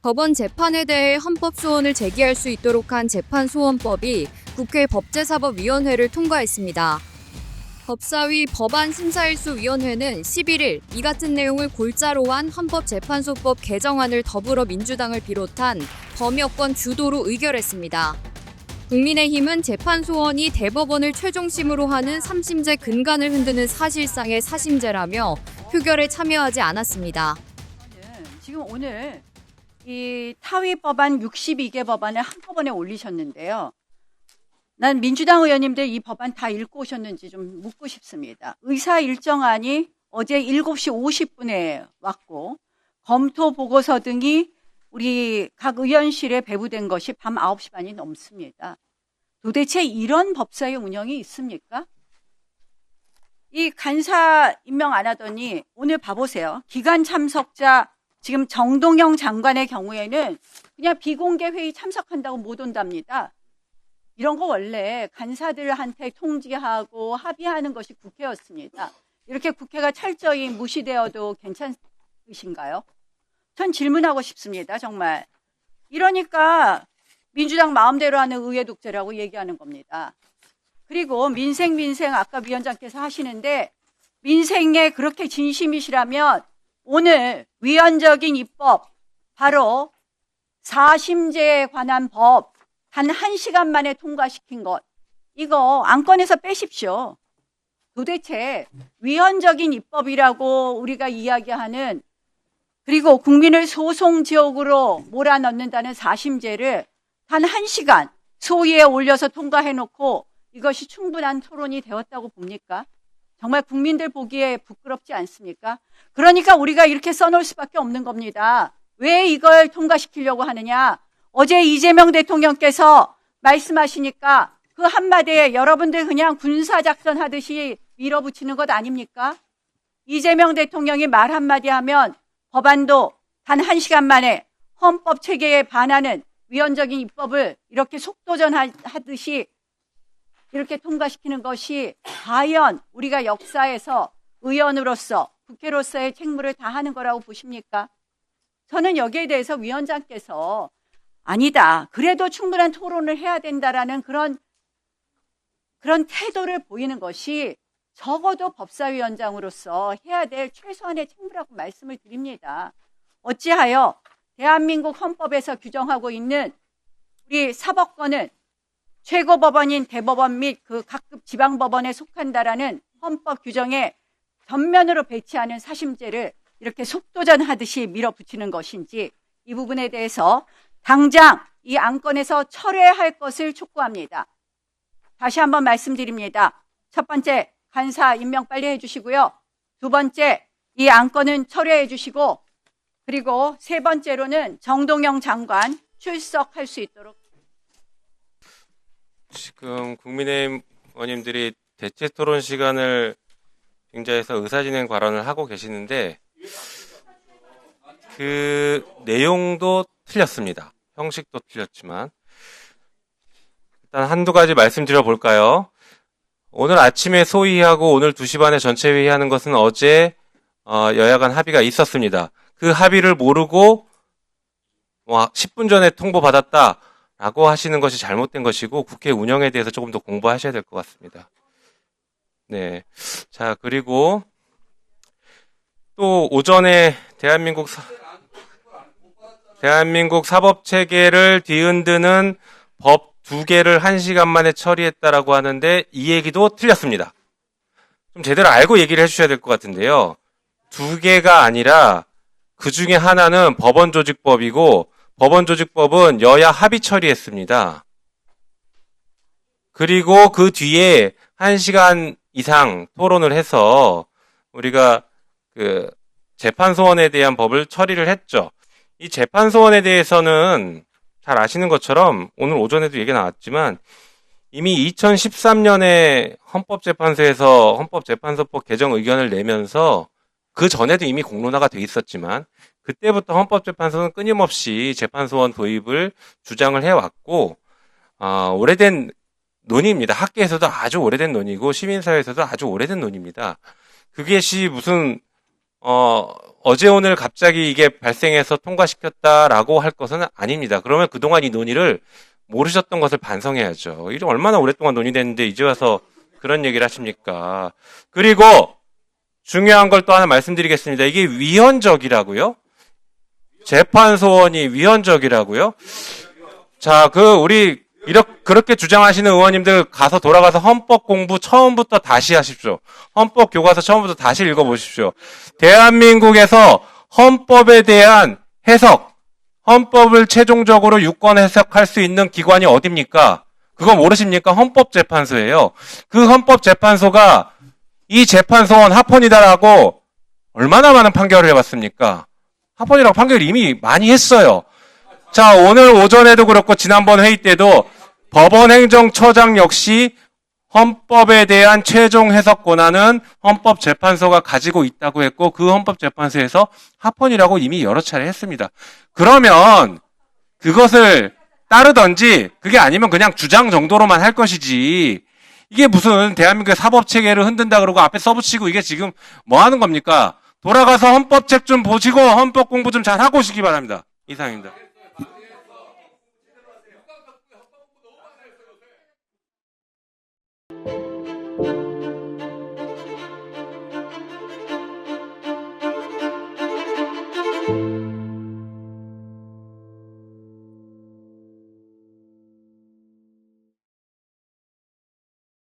법원 재판에 대해 헌법 소원을 제기할 수 있도록 한 재판소원법이 국회 법제사법위원회를 통과했습니다. 법사위 법안심사일수위원회는 11일 이 같은 내용을 골자로 한 헌법재판소법 개정안을 더불어민주당을 비롯한 범여권 주도로 의결했습니다. 국민의힘은 재판소원이 대법원을 최종심으로 하는 3심제 근간을 흔드는 사실상의 사심제라며 표결에 참여하지 않았습니다. 지금 오늘 이 타위 법안 62개 법안을 한꺼번에 올리셨는데요. 난 민주당 의원님들 이 법안 다 읽고 오셨는지 좀 묻고 싶습니다. 의사 일정안이 어제 7시 50분에 왔고 검토 보고서 등이 우리 각 의원실에 배부된 것이 밤 9시 반이 넘습니다. 도대체 이런 법사위 운영이 있습니까? 이 간사 임명 안 하더니 오늘 봐보세요. 기간 참석자 지금 정동영 장관의 경우에는 그냥 비공개 회의 참석한다고 못 온답니다. 이런 거 원래 간사들한테 통지하고 합의하는 것이 국회였습니다. 이렇게 국회가 철저히 무시되어도 괜찮으신가요? 전 질문하고 싶습니다. 정말. 이러니까 민주당 마음대로 하는 의회 독재라고 얘기하는 겁니다. 그리고 민생 아까 위원장께서 하시는데 민생에 그렇게 진심이시라면 오늘 위헌적인 입법 바로 4심제에 관한 법 단 1시간 만에 통과시킨 것 이거 안건에서 빼십시오. 도대체 위헌적인 입법이라고 우리가 이야기하는 그리고 국민을 소송지옥으로 몰아넣는다는 4심제를 단 1시간 소위에 올려서 통과해놓고 이것이 충분한 토론이 되었다고 봅니까? 정말 국민들 보기에 부끄럽지 않습니까? 그러니까 우리가 이렇게 써놓을 수밖에 없는 겁니다. 왜 이걸 통과시키려고 하느냐? 어제 이재명 대통령께서 말씀하시니까 그 한마디에 여러분들 그냥 군사작전 하듯이 밀어붙이는 것 아닙니까? 이재명 대통령이 말 한마디 하면 법안도 단 1시간 만에 헌법 체계에 반하는 위헌적인 입법을 이렇게 속도전하듯이 이렇게 통과시키는 것이 과연 우리가 역사에서 의원으로서 국회로서의 책무를 다하는 거라고 보십니까? 저는 여기에 대해서 위원장께서 아니다. 그래도 충분한 토론을 해야 된다라는 그런 태도를 보이는 것이 적어도 법사위원장으로서 해야 될 최소한의 책무라고 말씀을 드립니다. 어찌하여 대한민국 헌법에서 규정하고 있는 우리 사법권은 최고법원인 대법원 및 그 각급 지방법원에 속한다라는 헌법 규정에 전면으로 배치하는 사심제를 이렇게 속도전하듯이 밀어붙이는 것인지 이 부분에 대해서 당장 이 안건에서 철회할 것을 촉구합니다. 다시 한번 말씀드립니다. 첫 번째, 간사 임명 빨리 해주시고요. 두 번째, 이 안건은 철회해 주시고 그리고 세 번째로는 정동영 장관 출석할 수 있도록. 지금 국민의힘 의원님들이 대체 토론 시간을 빙자해서 의사진행 발언을 하고 계시는데 그 내용도 틀렸습니다. 형식도 틀렸지만 일단 한두 가지 말씀드려 볼까요? 오늘 아침에 소위하고 오늘 2시 반에 전체 회의하는 것은 어제 여야 간 합의가 있었습니다. 그 합의를 모르고 10분 전에 통보받았다라고 하시는 것이 잘못된 것이고 국회 운영에 대해서 조금 더 공부하셔야 될 것 같습니다. 네. 자, 그리고 또 오전에 대한민국 사법 체계를 뒤흔드는 법 2개를 1시간 만에 처리했다라고 하는데 이 얘기도 틀렸습니다. 좀 제대로 알고 얘기를 해주셔야 될 것 같은데요. 2개가 아니라 그 중에 하나는 법원조직법이고 법원조직법은 여야 합의 처리했습니다. 그리고 그 뒤에 1시간 이상 토론을 해서 우리가 그 재판소원에 대한 법을 처리를 했죠. 이 재판소원에 대해서는 잘 아시는 것처럼 오늘 오전에도 얘기 나왔지만 이미 2013년에 헌법재판소에서 헌법재판소법 개정 의견을 내면서 그 전에도 이미 공론화가 돼 있었지만 그때부터 헌법재판소는 끊임없이 재판소원 도입을 주장을 해왔고 오래된 논의입니다. 학계에서도 아주 오래된 논의고 시민사회에서도 아주 오래된 논의입니다. 그것이 무슨 어제 오늘 갑자기 이게 발생해서 통과시켰다라고 할 것은 아닙니다. 그러면 그동안 이 논의를 모르셨던 것을 반성해야죠. 이게 얼마나 오랫동안 논의됐는데 이제 와서 그런 얘기를 하십니까? 그리고 중요한 걸 또 하나 말씀드리겠습니다. 이게 위헌적이라고요? 재판 소원이 위헌적이라고요? 자, 우리 그렇게 주장하시는 의원님들 가서 돌아가서 헌법 공부 처음부터 다시 하십시오. 헌법 교과서 처음부터 다시 읽어보십시오. 대한민국에서 헌법에 대한 해석, 헌법을 최종적으로 유권 해석할 수 있는 기관이 어딥니까? 그거 모르십니까? 헌법재판소예요. 그 헌법재판소가 이 재판소원 합헌이다라고 얼마나 많은 판결을 해봤습니까? 합헌이라고 판결을 이미 많이 했어요. 자, 오늘 오전에도 그렇고 지난번 회의 때도 법원행정처장 역시 헌법에 대한 최종 해석 권한은 헌법재판소가 가지고 있다고 했고 그 헌법재판소에서 합헌이라고 이미 여러 차례 했습니다. 그러면 그것을 따르던지 그게 아니면 그냥 주장 정도로만 할 것이지 이게 무슨 대한민국의 사법체계를 흔든다 그러고 앞에 써붙이고 이게 지금 뭐 하는 겁니까? 돌아가서 헌법책 좀 보시고 헌법 공부 좀 잘 하고 오시기 바랍니다. 이상입니다. Thank you.